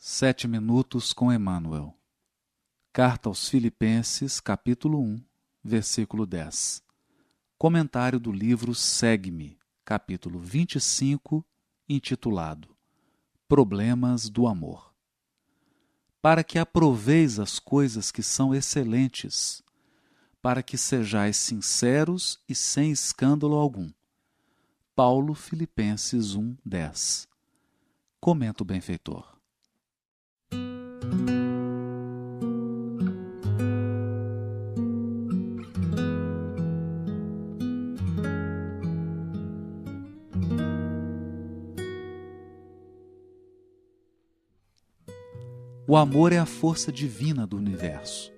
7 minutos com Emmanuel. Carta aos Filipenses, capítulo 1, versículo 10. Comentário do livro Segue-me, capítulo 25, intitulado Problemas do Amor. Para que aproveis as coisas que são excelentes, para que sejais sinceros e sem escândalo algum. Paulo, Filipenses 1, 10. Comenta o benfeitor. O amor é a força divina do universo.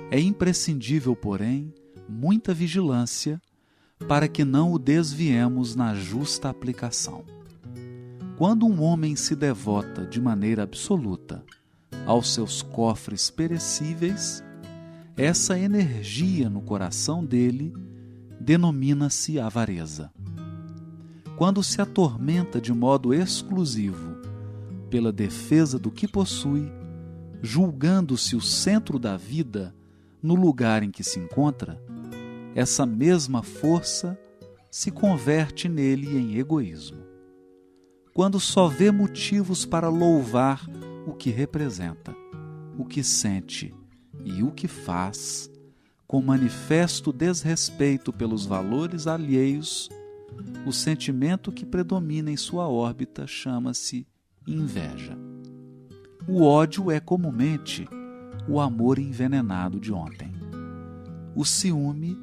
É imprescindível, porém, muita vigilância para que não o desviemos na justa aplicação. Quando um homem se devota de maneira absoluta aos seus cofres perecíveis, essa energia no coração dele denomina-se avareza. Quando se atormenta de modo exclusivo pela defesa do que possui, julgando-se o centro da vida no lugar em que se encontra, essa mesma força se converte nele em egoísmo. Quando só vê motivos para louvar o que representa, o que sente e o que faz, com manifesto desrespeito pelos valores alheios, o sentimento que predomina em sua órbita chama-se inveja. O ódio é comumente o amor envenenado de ontem. O ciúme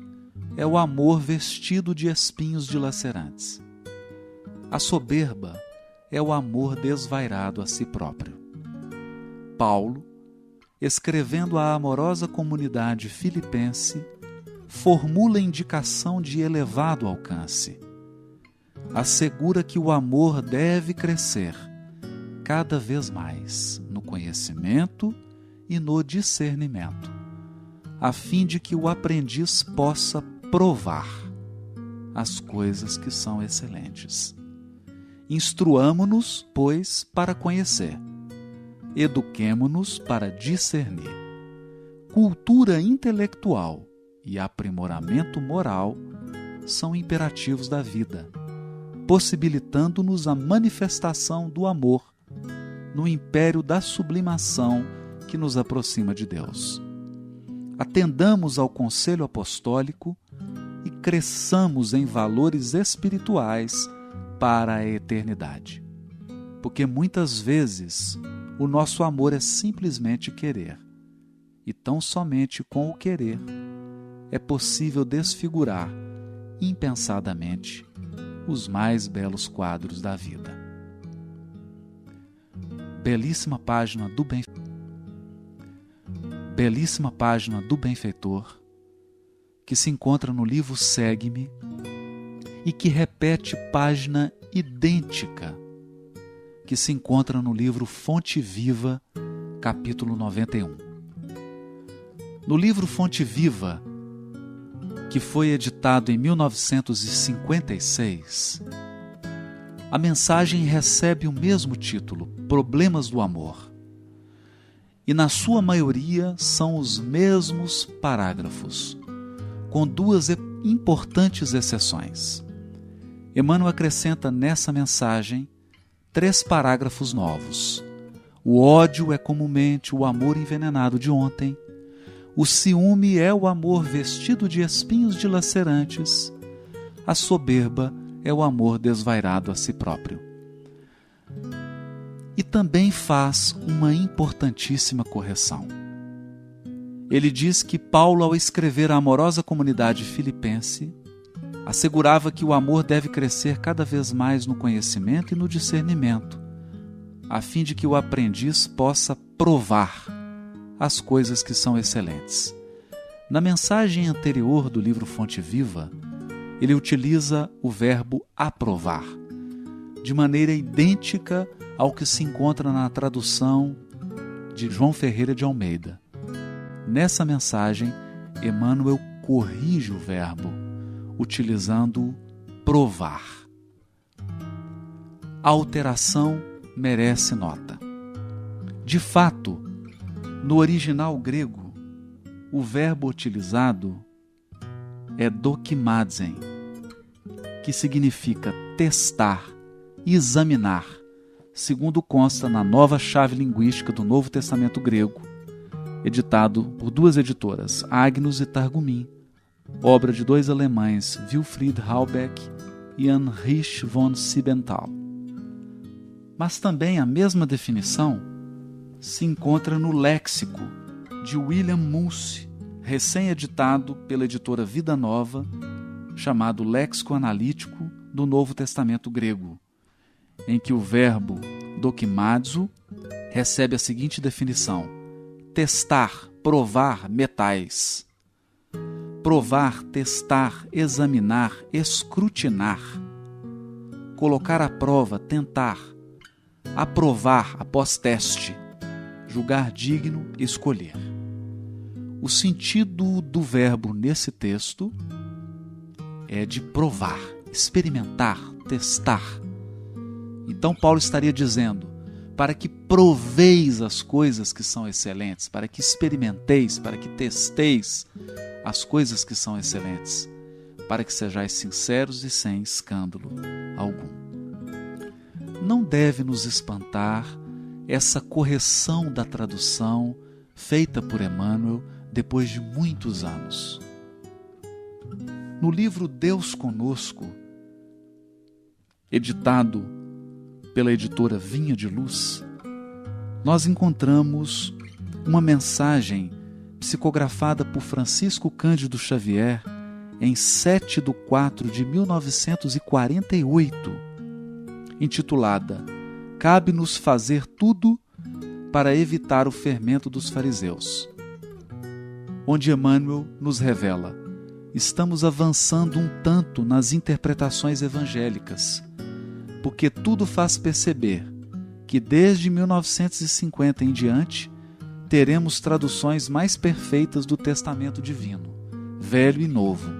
é o amor vestido de espinhos dilacerantes. A soberba é o amor desvairado a si próprio. Paulo, escrevendo à amorosa comunidade filipense, formula indicação de elevado alcance. Assegura que o amor deve crescer cada vez mais no conhecimento e no discernimento, a fim de que o aprendiz possa provar as coisas que são excelentes. Instruamo-nos, pois, para conhecer. Eduquemo-nos para discernir. Cultura intelectual e aprimoramento moral são imperativos da vida, possibilitando-nos a manifestação do amor no império da sublimação que nos aproxima de Deus. Atendamos ao conselho apostólico e cresçamos em valores espirituais para a eternidade. Porque muitas vezes o nosso amor é simplesmente querer, e tão somente com o querer é possível desfigurar impensadamente os mais belos quadros da vida. Belíssima página do benfeitor, que se encontra no livro Segue-me e que repete página idêntica que se encontra no livro Fonte Viva, capítulo 91. No livro Fonte Viva, que foi editado em 1956, a mensagem recebe o mesmo título, Problemas do Amor. E na sua maioria são os mesmos parágrafos, com duas importantes exceções. Emmanuel acrescenta nessa mensagem 3 parágrafos novos. O ódio é comumente o amor envenenado de ontem. O ciúme é o amor vestido de espinhos dilacerantes. A soberba é o amor desvairado a si próprio. E também faz uma importantíssima correção. Ele diz que Paulo, ao escrever à amorosa comunidade filipense, assegurava que o amor deve crescer cada vez mais no conhecimento e no discernimento, a fim de que o aprendiz possa provar as coisas que são excelentes. Na mensagem anterior do livro Fonte Viva, ele utiliza o verbo aprovar, de maneira idêntica ao que se encontra na tradução de João Ferreira de Almeida. Nessa mensagem, Emmanuel corrige o verbo, utilizando provar. A alteração merece nota. De fato, no original grego, o verbo utilizado é dokimazen, que significa testar, examinar, segundo consta na Nova Chave Linguística do Novo Testamento Grego, editado por duas editoras, Agnus e Targumim, obra de dois alemães, Wilfried Halbeck e Heinrich von Siebenthal. Mas também a mesma definição se encontra no léxico de William Moose, recém-editado pela editora Vida Nova, chamado Léxico Analítico do Novo Testamento Grego, em que o verbo dokimazo recebe a seguinte definição: testar, provar metais. Provar, testar, examinar, escrutinar. Colocar à prova, tentar. Aprovar após teste. Julgar digno, escolher. O sentido do verbo nesse texto é de provar, experimentar, testar. Então Paulo estaria dizendo: para que proveis as coisas que são excelentes, para que experimenteis, para que testeis as coisas que são excelentes, para que sejais sinceros e sem escândalo algum. Não deve nos espantar essa correção da tradução feita por Emmanuel depois de muitos anos. No livro Deus Conosco, editado pela editora Vinha de Luz, nós encontramos uma mensagem psicografada por Francisco Cândido Xavier em 7/4/1948, intitulada Cabe-nos fazer tudo para evitar o fermento dos fariseus, onde Emmanuel nos revela: estamos avançando um tanto nas interpretações evangélicas, porque tudo faz perceber que desde 1950 em diante teremos traduções mais perfeitas do Testamento Divino, Velho e Novo.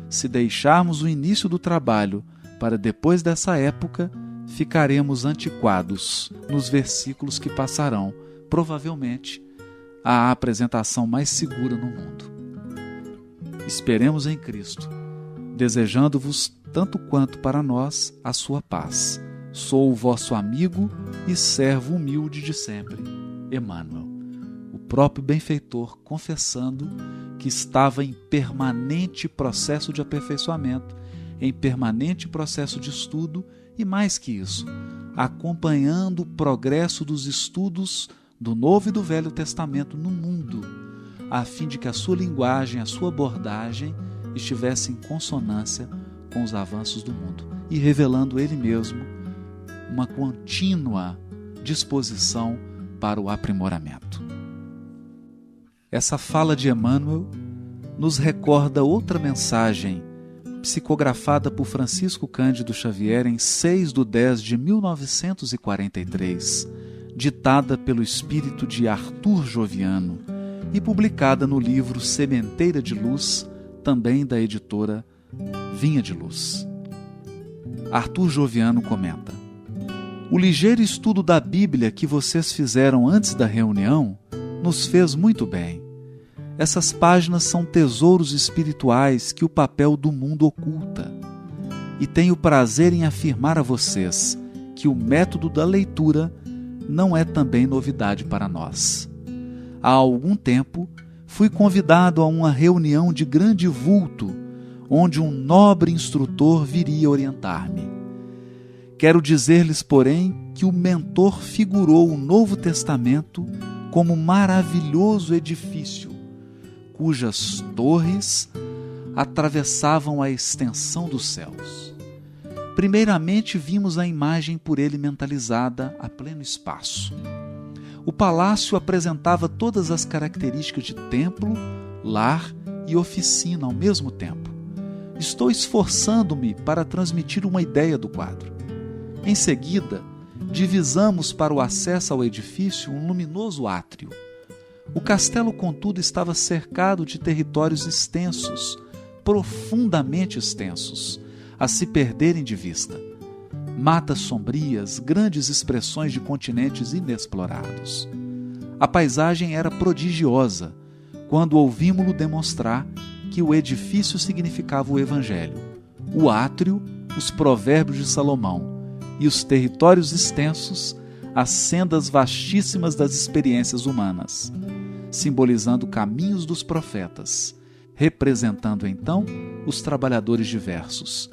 Se deixarmos o início do trabalho para depois dessa época, ficaremos antiquados nos versículos que passarão, provavelmente, a apresentação mais segura no mundo. Esperemos em Cristo, desejando-vos tanto quanto para nós a sua paz. Sou o vosso amigo e servo humilde de sempre, Emmanuel. O próprio benfeitor confessando que estava em permanente processo de aperfeiçoamento, em permanente processo de estudo e, mais que isso, acompanhando o progresso dos estudos do Novo e do Velho Testamento no mundo, a fim de que a sua linguagem, a sua abordagem estivesse em consonância com os avanços do mundo e revelando ele mesmo uma contínua disposição para o aprimoramento. Essa fala de Emmanuel nos recorda outra mensagem psicografada por Francisco Cândido Xavier em 6/10/1943, ditada pelo espírito de Arthur Joviano e publicada no livro Sementeira de Luz, também da editora Vinha de Luz. Arthur Joviano comenta: o ligeiro estudo da Bíblia que vocês fizeram antes da reunião nos fez muito bem. Essas páginas são tesouros espirituais que o papel do mundo oculta. E tenho prazer em afirmar a vocês que o método da leitura não é também novidade para nós. Há algum tempo, fui convidado a uma reunião de grande vulto, onde um nobre instrutor viria orientar-me. Quero dizer-lhes, porém, que o mentor figurou o Novo Testamento como maravilhoso edifício, cujas torres atravessavam a extensão dos céus. Primeiramente vimos a imagem por ele mentalizada a pleno espaço. O palácio apresentava todas as características de templo, lar e oficina ao mesmo tempo. Estou esforçando-me para transmitir uma ideia do quadro. Em seguida, divisamos para o acesso ao edifício um luminoso átrio. O castelo, contudo, estava cercado de territórios extensos, profundamente extensos, a se perderem de vista. Matas sombrias, grandes expressões de continentes inexplorados. A paisagem era prodigiosa quando ouvimos-lo demonstrar que o edifício significava o Evangelho, o átrio, os provérbios de Salomão e os territórios extensos, as sendas vastíssimas das experiências humanas, simbolizando caminhos dos profetas, representando então os trabalhadores diversos.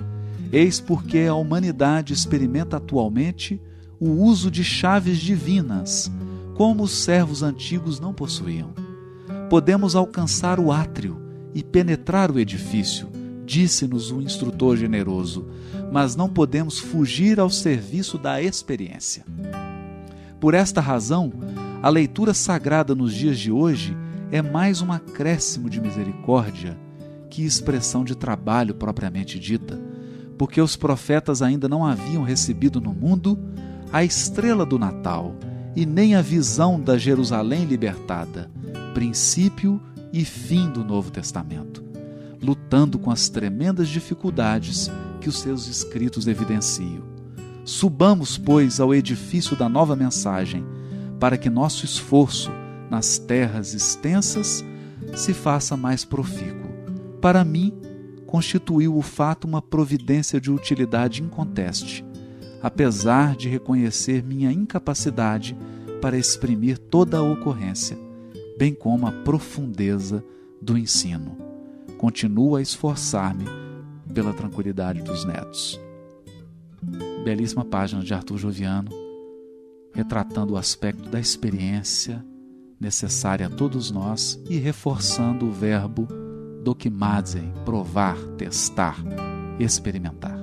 Eis porque a humanidade experimenta atualmente o uso de chaves divinas, como os servos antigos não possuíam. Podemos alcançar o átrio e penetrar o edifício, disse-nos o instrutor generoso, mas não podemos fugir ao serviço da experiência. Por esta razão, a leitura sagrada nos dias de hoje é mais um acréscimo de misericórdia que expressão de trabalho propriamente dita, porque os profetas ainda não haviam recebido no mundo a estrela do Natal e nem a visão da Jerusalém libertada, princípio e fim do Novo Testamento, lutando com as tremendas dificuldades que os seus escritos evidenciam. Subamos, pois, ao edifício da nova mensagem, para que nosso esforço nas terras extensas se faça mais profícuo. Para mim, constituiu o fato uma providência de utilidade inconteste, apesar de reconhecer minha incapacidade para exprimir toda a ocorrência, bem como a profundeza do ensino. Continuo a esforçar-me pela tranquilidade dos netos. Belíssima página de Arthur Joviano, retratando o aspecto da experiência necessária a todos nós e reforçando o verbo dokimazen, provar, testar, experimentar.